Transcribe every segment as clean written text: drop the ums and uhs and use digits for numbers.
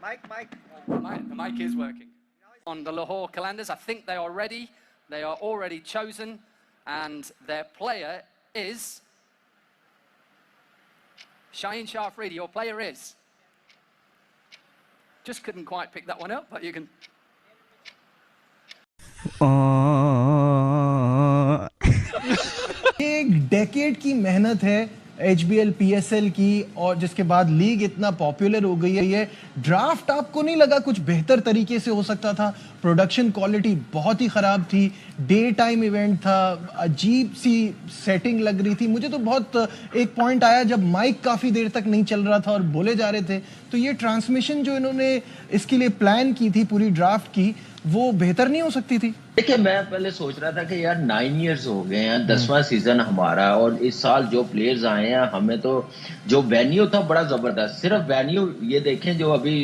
The mic is working. On the Lahore Qalandars, I think they are ready. They are already chosen, and their player is Shaheen Shah Afridi. Your player is. Just couldn't quite pick that one up, but you can. एक decade की मेहनत है HBL PSL की, और जिसके बाद league इतना popular हो गई है। ड्राफ्ट आपको नहीं लगा कुछ बेहतर तरीके से हो सकता था? प्रोडक्शन क्वालिटी बहुत ही ख़राब थी, डे टाइम इवेंट था, अजीब सी सेटिंग लग रही थी। मुझे तो बहुत एक पॉइंट आया जब माइक काफ़ी देर तक नहीं चल रहा था और बोले जा रहे थे। तो ये ट्रांसमिशन जो इन्होंने इसके लिए प्लान की थी पूरी ड्राफ्ट की, वो बेहतर नहीं हो सकती थी? देखिए, मैं पहले सोच रहा था कि यार 9 इयर्स हो गए हैं, 10वां सीजन हमारा, और इस साल जो प्लेयर्स आए हैं, हमें तो जो वेन्यू था बड़ा जबरदस्त। सिर्फ वेन्यू ये देखें जो अभी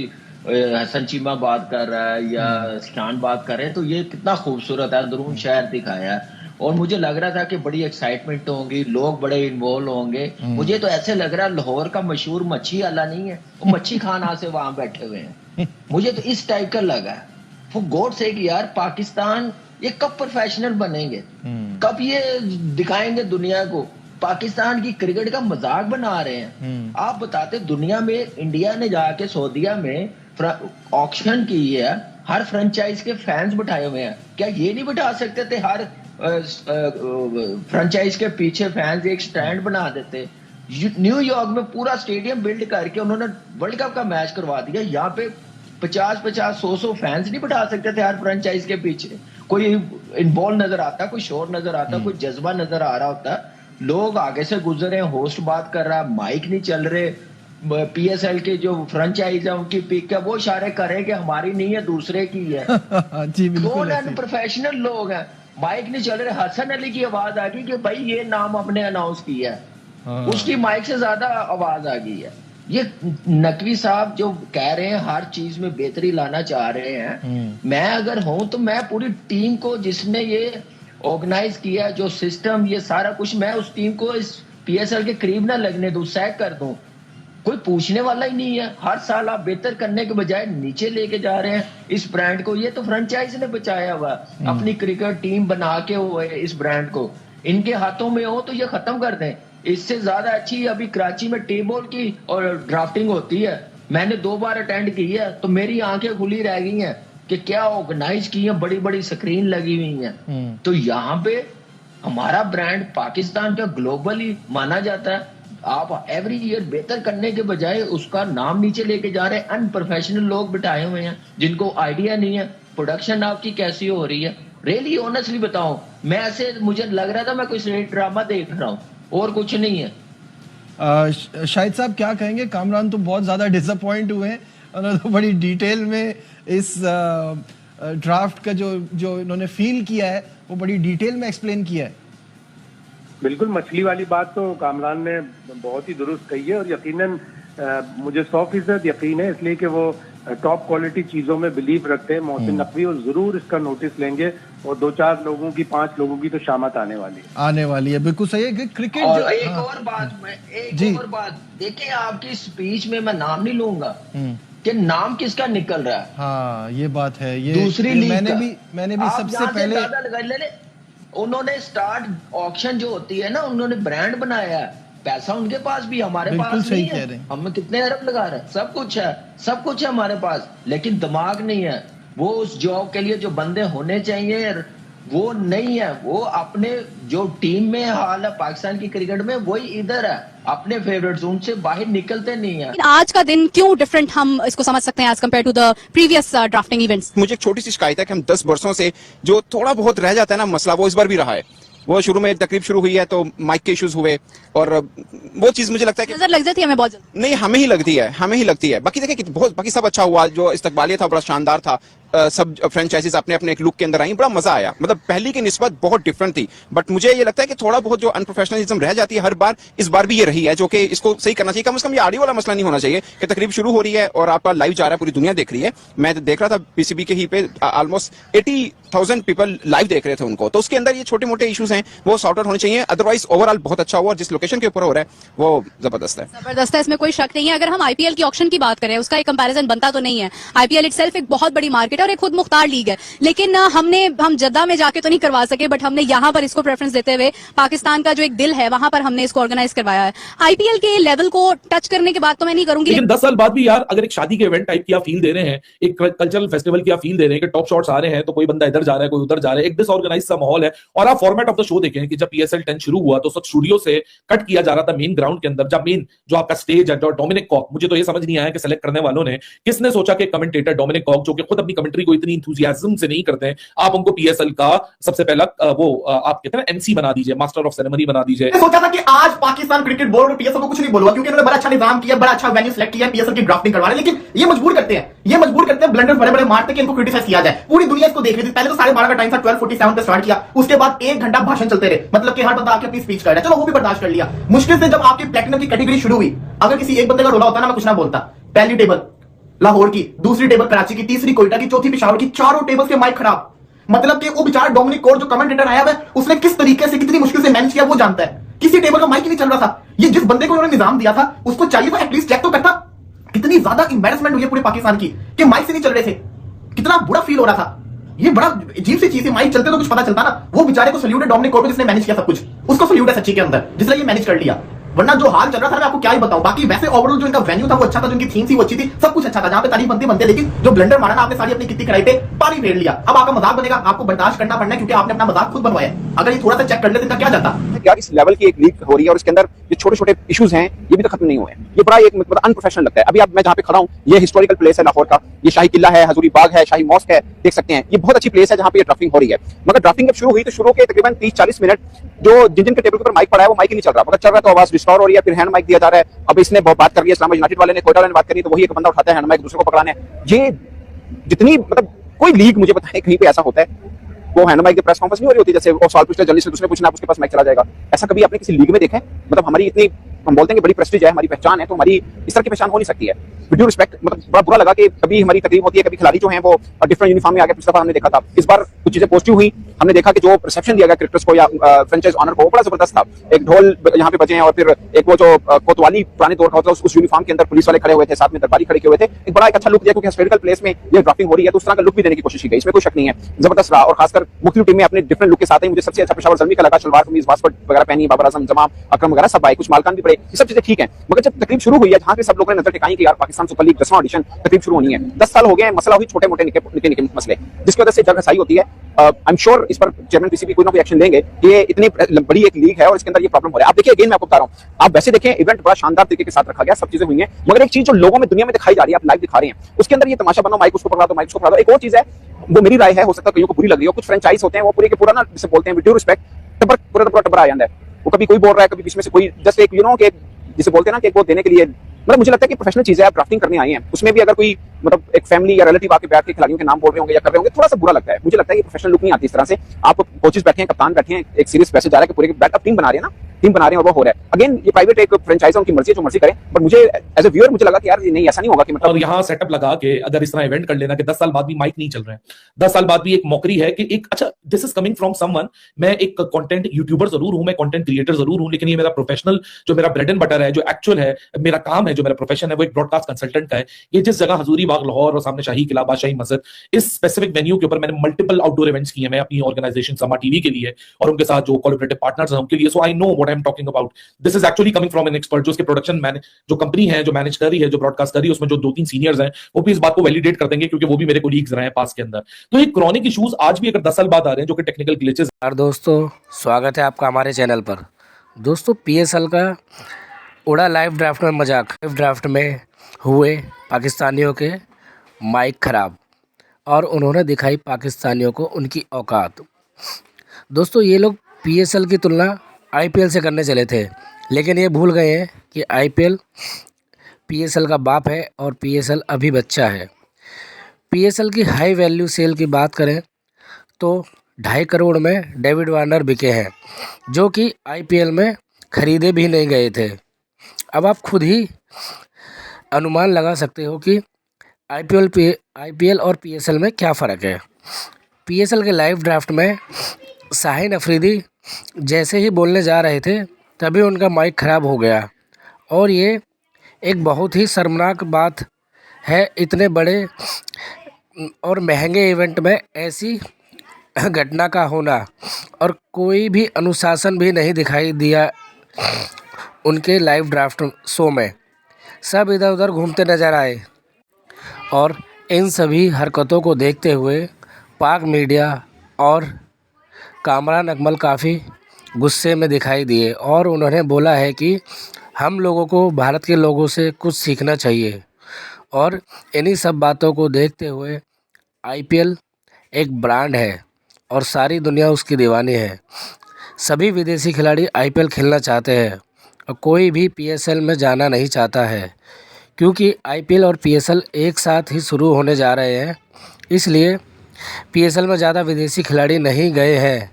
हसन चीमा बात कर रहा है या शान बात कर रहे हैं, तो ये कितना खूबसूरत है, अंदरून शहर दिखाया है। और मुझे लग रहा था कि बड़ी एक्साइटमेंट होगी, लोग बड़े इन्वॉल्व होंगे। मुझे तो ऐसे लग रहा है लाहौर का मशहूर मच्छी वाला नहीं है, वो मच्छी खाना से वहां बैठे हुए हैं। मुझे तो इस टाइप का लगा है। For God sake यार, पाकिस्तान ये कब प्रोफेशनल बनेंगे? कब ये दिखाएंगे दुनिया को? पाकिस्तान की क्रिकेट का मजाक बना रहे हैं। आप बताते, दुनिया में इंडिया ने जाके सऊदीया में ऑक्शन की है, हर फ्रेंचाइज के फैंस बिठाए हुए हैं। क्या ये नहीं बिठा सकते थे? हर फ्रेंचाइज के पीछे फैंस एक स्टैंड बना देते। न्यूयॉर्क में पूरा स्टेडियम बिल्ड करके उन्होंने वर्ल्ड कप का मैच करवा दिया। यहाँ पे 50-50, 100 फैंस नहीं बिठा सकते थे हर फ्रेंचाइज के पीछे? कोई इन्वॉल्व नजर आता, कोई शोर नजर आता, कोई जज्बा नजर आ रहा होता? लोग आगे से गुजर रहे हैं, होस्ट बात कर रहा, माइक नहीं चल रहे, PSL के जो फ्रेंचाइज है उनकी पिक है, वो इशारे कर रहे हैं कि हमारी नहीं है, दूसरे की है। कौन है? प्रोफेशनल लोग हैं, माइक नहीं चल रहे। हसन अली की आवाज आ गई कि भाई ये नाम अपने अनाउंस किया है, उसकी माइक से ज्यादा आवाज आ गई है। ये नकवी साहब जो कह रहे हैं हर चीज में बेहतरी लाना चाह रहे हैं, मैं अगर हूं तो मैं पूरी टीम को, जिसने ये ऑर्गेनाइज किया, जो सिस्टम, ये सारा कुछ, मैं उस टीम को इस PSL के करीब ना लगने दूं, सैक कर दूं। कोई पूछने वाला ही नहीं है। हर साल आप बेहतर करने के बजाय नीचे लेके जा रहे हैं इस ब्रांड को। ये तो फ्रेंचाइज ने बचाया हुआ, अपनी क्रिकेट टीम बना के हुए इस ब्रांड को। इनके हाथों में हो तो ये खत्म कर दें। इससे ज्यादा अच्छी अभी कराची में टेबल की और ड्राफ्टिंग होती है। मैंने 2 बार अटेंड की है, तो मेरी आंखें खुली रह गई हैं कि क्या ऑर्गेनाइज की है, बड़ी बड़ी स्क्रीन लगी हुई हैं। तो यहाँ पे हमारा ब्रांड पाकिस्तान का ग्लोबली माना जाता है। आप एवरी ईयर बेहतर करने के बजाय उसका नाम नीचे लेके जा रहे हैं। अनप्रोफेशनल लोग बिठाए हुए हैं जिनको आइडिया नहीं है प्रोडक्शन आपकी कैसी हो रही है। रियली ऑनेस्टली बताऊं, मैं ऐसे, मुझे लग रहा था मैं कोई ड्रामा देख रहा हूँ और कुछ नहीं है। शाहिद साहब क्या कहेंगे? कामरान तो बहुत ज्यादा डिसअपॉइंट हुए हैं, उन्होंने तो बड़ी डिटेल में इस ड्राफ्ट का जो इन्होंने फील किया है वो बड़ी डिटेल में एक्सप्लेन किया है। बिल्कुल, मछली वाली बात तो कामरान ने बहुत ही दुरुस्त कही है, और यकीनन मुझे 100% यकीन है, इसलिए कि वो टॉप क्वालिटी चीजों में बिलीव रखते हैं मोहसिन नकवी, और जरूर इसका नोटिस लेंगे, और 2-4 लोगों की, 5 लोगों की तो शामत आने वाली है। बिल्कुल सही है। क्रिकेट और एक और बात, देखिए आपकी स्पीच में मैं नाम नहीं लूंगा कि नाम किसका निकल रहा है। हाँ, ये बात है। ये दूसरी लीग मैंने भी सबसे पहले उन्होंने स्टार्ट ऑक्शन जो होती है ना, उन्होंने ब्रांड बनाया है। पैसा उनके पास भी, हमारे पास नहीं है। हम कितने अरब लगा रहे हैं, सब कुछ है हमारे पास, लेकिन दिमाग नहीं है। वो उस जॉब के लिए जो बंदे होने चाहिए वो नहीं है। वो अपने जो टीम में हाल है पाकिस्तान की क्रिकेट में, वही इधर है, अपने फेवरेट्स, उनसे बाहर निकलते नहीं है। आज का दिन क्यों डिफरेंट हम इसको समझ सकते हैं as compare to the previous drafting events? मुझे एक छोटी सी शिकायत है कि हम 10 वर्षों से जो थोड़ा बहुत रह जाता है ना मसला, वो इस बार भी रहा है। वो शुरू में तकरीब शुरू हुई है तो माइक के इश्यूज हुए, और वो चीज मुझे लगता है कि नजर लग जाती है हमें बहुत जल्दी। नहीं, हमें ही लगती है। बाकी देखिए कि बहुत, बाकी सब अच्छा हुआ, जो इस्तकबालिया था बड़ा शानदार था, सब फ्रेंचाइजीज अपने अपने एक लुक के अंदर आई, बड़ा मजा आया। मतलब पहली की निस्बत बहुत डिफरेंट थी, बट मुझे ये लगता है कि थोड़ा बहुत जो अनप्रोफेशनलिज्म रह जाती है हर बार, इस बार भी ये रही है, जो कि इसको सही करना चाहिए। कम से कम ये ऑडियो वाला मसला नहीं होना चाहिए कि तकरीब शुरू हो रही है और आपका लाइव जा रहा है, पूरी दुनिया देख रही है। मैं देख रहा था पीसीबी के ही पे ऑलमोस्ट 80,000 पीपल लाइव देख रहे थे उनको, तो उसके अंदर ये छोटे मोटे इश्यूज हैं वो सॉर्ट आउट होने चाहिए। अदरवाइज ओवरऑल बहुत अच्छा हुआ और जिस लोकेशन के ऊपर हो रहा है वो जबरदस्त है। जबरदस्त है, इसमें कोई शक नहीं है। अगर हम आईपीएल की ऑक्शन की बात करें, उसका एक कंपैरिजन बनता तो नहीं है। आईपीएल इटसेल्फ एक बहुत बड़ी मार्केट है और एक खुद मुख्तार लीग है, लेकिन हम जद्दा में जाके तो नहीं करवा सके, बट हमने यहाँ पर इसको प्रेफरेंस देते हुए पाकिस्तान का जो एक दिल है वहां पर हमने इसको ऑर्गेनाइज करवाया है। आईपीएल के लेवल को टच करने की बात तो मैं नहीं करूंगी, लेकिन 10 साल बाद भी यार अगर एक शादी के इवेंट टाइप की आप फील दे रहे हैं, एक कल्चरल फेस्टिवल की आप फील दे रहे हैं कि टॉप शॉट्स आ रहे हैं, तो कोई बंदा इधर जा रहा है, कोई उधर जा रहा है, एक डिसऑर्गेनाइज सा माहौल है। और आप फॉर्मेट ऑफ द शो देखें कि जब पीएसएल 10 शुरू हुआ तो सब स्टूडियो से कट किया जा रहा था मेन ग्राउंड के अंदर, जब मेन जो आपका स्टेज है, जो डोमिनिक कॉक, मुझे तो ये समझ नहीं आया कि सेलेक्ट करने वालों ने किसने सोचा कि कमेंटेटर डोमिनिक कॉक, जो कि खुद अपनी कमेंट्री को इतनी इंथुसियाज्म से नहीं करते हैं, आप उनको पीएसएल का सबसे पहला आप कहते हैं ना एमसी बना दीजिए, मास्टर ऑफ सेरेमनी बना दीजिए। सोचा था कि आज पाकिस्तान क्रिकेट बोर्ड और पीएसएल को कुछ नहीं बोलूंगा, क्योंकि उन्होंने बड़ा अच्छा निजाम किया, बड़ा अच्छा वेन्यू सेलेक्ट किया, पीएसएल की ड्राफ्टिंग करवा रहे हैं, लेकिन ये मजबूर करते हैं ब्लंडर बड़े बड़े मारते कि इनको क्रिटिसाइज किया जाए। पूरी दुनिया इसको देख रही थी। पहले तो 12:30 का टाइम था, 12:47 पे स्टार्ट किया, उसके बाद 1 घंटा भाषण चलते रहे, मतलब कि हर बंदा आके अपनी स्पीच कर रहा है। चलो वो भी बर्दाश्त कर लिया। मुश्किल से जब आपकी प्लेटिनम की कैटेगरी शुरू हुई, अगर किसी एक बंदे का रोला होता ना, मैं कुछ ना बोलता। पहली टेबल लाहौर की, दूसरी टेबल कराची की, तीसरी कोयटा की, चौथी पेशावर की, चारों टेबल के माइक खराब। मतलब कि वो बेचारा डोमिनिक कॉक जो कमेंटेटर आया है, उसने किस तरीके से कितनी मुश्किल से मैनेज किया वो जानता है। किसी टेबल का माइक ही नहीं चल रहा था। ये जिस बंदे को उन्होंने निजाम दिया था, उसको चाहिए था एटलीस्ट चेक तो करता। कितनी ज्यादा इंबैरेसमेंट हुई है पूरे पाकिस्तान की कि माइक से नहीं चल रहे थे, कितना बुरा फील हो रहा था। ये बड़ा अजीब सी चीज है। माइक चलते तो कुछ पता चलता ना। वो बेचारे को सल्यूट है डोमिनिक कॉक, जिसने मैनेज किया सब कुछ, उसको सल्यूट है सच्ची के अंदर, जिसने ये मैनेज कर लिया। वरना जो हाल चल रहा था मैं आपको क्या ही बताऊं। बाकी वैसे ओवरऑल जो इनका वेन्यू था वो अच्छा था, जो इनकी थीम थी वो अच्छी थी, सब कुछ अच्छा था, जहां पे तारीफ बनते, लेकिन जो ब्लंडर मारा ना आपने, सारी अपनी कितनी कराई पे पानी फेर लिया। अब आपका मजाक बनेगा, आपको बर्दाश्त करना पड़ना है, क्योंकि आपने अपना मजाक खुद बनवाया। अगर ये थोड़ा सा चेक कर लेते तो क्या जाता यार। इस लेवल की एक लीग हो रही है और इसके अंदर ये छोटे छोटे इश्यूज हैं, ये भी तो खत्म नहीं हुए। ये बड़ा एक मतलब अनप्रोफेशनल लगता है। अभी अब मैं जहां पे खड़ा हूं, ये हिस्टोरिकल प्लेस है लाहौर का, ये शाही किला है, हजूरी बाग है, शाही मॉस्क है, देख सकते हैं। ये बहुत अच्छी प्लेस है जहां पे ये ड्राफ्टिंग हो रही है। मगर ड्राफ्टिंग जब शुरू हुई तो शुरू के तकरीबन 30-40 मिनट जो जिन के टेबल के ऊपर माइक पड़ा है वो माइक ही नहीं चल रहा। मगर चल रहा तो आवाज रिस्टोर हो रही है, फिर हैंड माइक दिया जा रहा है। अब इसने बहुत बात कर रही है, इस्लामाबाद यूनाइटेड वाले ने, कोयटा वाले ने बात करी, तो वही एक बंदा उठाता है हैंड माइक दूसरे को पकड़ाने। ये जितनी मतलब कोई लीग मुझे बताए कहीं पे ऐसा होता है, वो हैंड माइक की प्रेस कॉन्फ्रेंस नहीं हो रही होती, जैसे वो सवाल पूछते जर्नलिस्ट से, दूसरे पूछना आप उसके पास माइक चला जाएगा। ऐसा कभी आपने किसी लीग में देखा है? मतलब हमारी इतनी, हम बोलते हैं कि बड़ी प्रेस्टीज है, हमारी पहचान है, तो हमारी इस तरह की पहचान हो नहीं सकती है। विद ड्यू रिस्पेक्ट, मतलब बड़ा बुरा लगा कि कभी हमारी तकरीब होती है, कभी खिलाड़ी जो हैं वो डिफरेंट यूनिफॉर्म में आ गए। पिछले बार हमने देखा था, इस बार कुछ चीजें पॉजिटिव हुई। हमने देखा कि जो रिसेप्शन दिया गया क्रिकेटर्स को या फ्रेंचाइज ऑनर को, वो बड़ा जबरदस्त था। एक ढोल यहाँ पे बजे हैं और फिर एक वो जो कोतवाली पुराने दौर का होता है, उस यूनिफॉर्म के अंदर पुलिस वाले खड़े हुए थे, साथ में दरबारी खड़े हुए थे। एक बड़ा एक अच्छा लुक दिया, क्योंकि हिस्टोरिकल प्लेस में ये ड्राफ्टिंग हो रही है, तो उस तरह का लुक भी देने की कोशिश की गई, इसमें कोई शक नहीं है। जबरदस्त रहा। और खासकर मुख्तलिफ टीम में अपने डिफरेंट लुक के साथ ही मुझे सबसे अच्छा पेशावर ज़ल्मी का लगा, शलवार कमीज वास्कट वगैरह पहनी, बाबर आजम, जमाम, अकरम वगैरह सब आए, कुछ मालकान भी पड़े, ये सब चीजें ठीक है। मगर जब तकरीब शुरू हुई है, जहां पे सब लोगों ने नजर टिकाई कि यार पाकिस्तान सुपर लीग 10वां ऑडिशन तकरीब शुरू होनी है, 10 साल हो गए हैं, मसला हुई छोटे मोटे निके मसले, जिसकी वजह से जग घसाई होती है। आई एम श्योर इस पर चेयरमैन पीसीबी कोई ना कोई एक्शन लेंगे। ये इतनी बड़ी एक लीग है और इसके अंदर ये प्रॉब्लम हो रहा है। आप देखिए, अगेन मैं आपको बता रहा हूं, आप वैसे देखें इवेंट बड़ा शानदार तरीके के साथ रखा गया, सब चीजें हुई हैं, मगर एक चीज जो लोगों में दुनिया में दिखाई जा रही है, आप लाइव दिखा रहे हैं, उसके अंदर ये तमाशा बनो, माइक उसको पकड़ा दो, माइक उसको पकड़ा दो। एक और चीज है, वो मेरी राय है, हो सकता है कईयों को बुरी लग रही हो, कुछ फ्रेंचाइज होते हैं वो पूरे के पूरा ना, जिसे बोलते हैं विद ड्यू रिस्पेक्ट, पूरा टबर आ जाता है। वो कभी कोई बोल रहा है, कभी बीच में से कोई जस्ट एक कि जिसे बोलते हैं ना कि वो देने के लिए, मतलब मुझे लगता है कि प्रोफेशनल चीज है, आप ड्राफ्टिंग करने आए हैं, उसमें भी अगर कोई मतलब एक फैमिली या रिलेटिव आके बैठ के खिलाड़ियों के नाम बोल रहे होंगे या कर रहे होंगे, थोड़ा सा बुरा लगता है। मुझे लगता है कि प्रोफेशनल लुक नहीं आती इस तरह से। आप कोचेस बैठे हैं, कप्तान बैठे हैं, एक सीरियस मैसेज जा रहा है कि पूरे बैकअप टीम बना रहे हैं ना, टीम बना रहे हैं और वो हो रहा है। अगेन ये प्राइवेट एक फ्रेंचाइज है, उनकी मर्जी है, जो मर्जी करें, बट मुझे एज ए व्यूअर मुझे लगा कि यार नहीं, ऐसा नहीं होगा कि मतलब। और यहाँ सेटअप लगा के अगर इस तरह इवेंट कर लेना कि 10 साल बाद भी माइक नहीं चल रहे हैं, 10 साल बाद भी एक मौकरी है कि एक अच्छा, this is coming from someone, मैं एक कंटेंट यूट्यूबर जरूर हूं, मैं कंटेंट क्रिएटर जरूर हूं, लेकिन ये मेरा प्रोफेशनल जो मेरा ब्रेड एंड बटर है, जो एक्चुअल है मेरा काम है, जो मेरा प्रोफेशन है, वो एक ब्रॉडकास्ट कंसल्टेंट का है। ये जिस जगह हजूरी बाग लाहौर और सामने शाही किला, बादशाही मस्जिद, इस स्पेसिफिक वेन्यू के ऊपर मैंने मल्टीपल आउटडोर इवेंट्स किए मैं अपनी ऑर्गेनाइजेशन समा टीवी के लिए और उनके साथ जो कोलैबोरेटिव पार्टनर्स हैं उनके लिए। So I know what I am talking about. This is actually coming from an expert, जो उसके प्रोडक्शन मैनेज, जो कंपनी है जो मैनेज कर रही है, जो ब्रॉडकास्ट कर रही है, उसमें जो 2-3 सीनियर्स हैं वो भी इस बात को वैलिडेट कर देंगे, क्योंकि वो भी मेरे कोलीग्स रहे हैं पास के अंदर। तो ये क्रॉनिक इश्यूज आज भी अगर 10 साल बाद आ रहे हैं, जो कि टेक्निकल ग्लिचेस। यार दोस्तों, स्वागत है आपका हमारे चैनल पर। दोस्तों, पीएसएल का उड़ा लाइव ड्राफ्ट में मजाक। लाइव ड्राफ्ट में हुए पाकिस्तानियों के माइक खराब और उन्होंने दिखाई पाकिस्तानियों को उनकी औकात। दोस्तों, ये लोग पीएसएल की तुलना आईपीएल से करने चले थे, लेकिन ये भूल गए हैं कि आईपीएल पीएसएल का बाप है और पीएसएल अभी बच्चा है। पीएसएल की हाई वैल्यू सेल की बात करें तो 2.5 करोड़ में डेविड वार्नर बिके हैं, जो कि आईपीएल में खरीदे भी नहीं गए थे। अब आप खुद ही अनुमान लगा सकते हो कि आईपीएल और पीएसएल में क्या फ़र्क है। पीएसएल के लाइव ड्राफ्ट में शाहीन अफरीदी जैसे ही बोलने जा रहे थे तभी उनका माइक ख़राब हो गया, और ये एक बहुत ही शर्मनाक बात है। इतने बड़े और महंगे इवेंट में ऐसी घटना का होना, और कोई भी अनुशासन भी नहीं दिखाई दिया उनके लाइव ड्राफ्ट शो में। सब इधर उधर घूमते नजर आए, और इन सभी हरकतों को देखते हुए पाक मीडिया और कामरान अकमल काफ़ी गुस्से में दिखाई दिए, और उन्होंने बोला है कि हम लोगों को भारत के लोगों से कुछ सीखना चाहिए। और इन्हीं सब बातों को देखते हुए आईपीएल एक ब्रांड है और सारी दुनिया उसकी दीवानी है। सभी विदेशी खिलाड़ी आईपीएल खेलना चाहते हैं और कोई भी पीएसएल में जाना नहीं चाहता है, क्योंकि आईपीएल और पीएसएल एक साथ ही शुरू होने जा रहे हैं। इसलिए पीएसएल में ज़्यादा विदेशी खिलाड़ी नहीं गए हैं,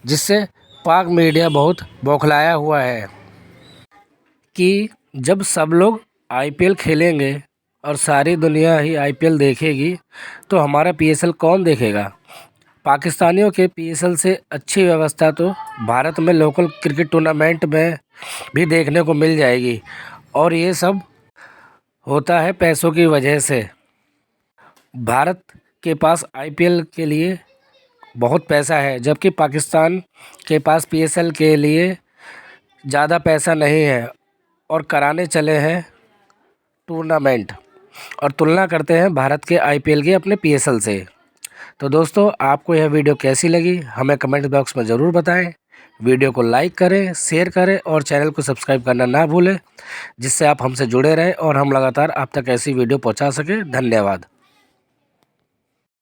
जिससे पाक मीडिया बहुत बौखलाया हुआ है कि जब सब लोग आईपीएल खेलेंगे और सारी दुनिया ही आईपीएल देखेगी तो हमारा पीएसएल कौन देखेगा। पाकिस्तानियों के पीएसएल से अच्छी व्यवस्था तो भारत में लोकल क्रिकेट टूर्नामेंट में भी देखने को मिल जाएगी, और ये सब होता है पैसों की वजह से। भारत के पास आईपीएल के लिए बहुत पैसा है, जबकि पाकिस्तान के पास पीएसएल के लिए ज़्यादा पैसा नहीं है, और कराने चले हैं टूर्नामेंट, और तुलना करते हैं भारत के आईपीएल की अपने पीएसएल से। तो दोस्तों, आपको यह वीडियो कैसी लगी हमें कमेंट बॉक्स में ज़रूर बताएं। वीडियो को लाइक करें, शेयर करें और चैनल को सब्सक्राइब करना ना भूलें, जिससे आप हमसे जुड़े रहें और हम लगातार आप तक ऐसी वीडियो पहुंचा सकें। धन्यवाद।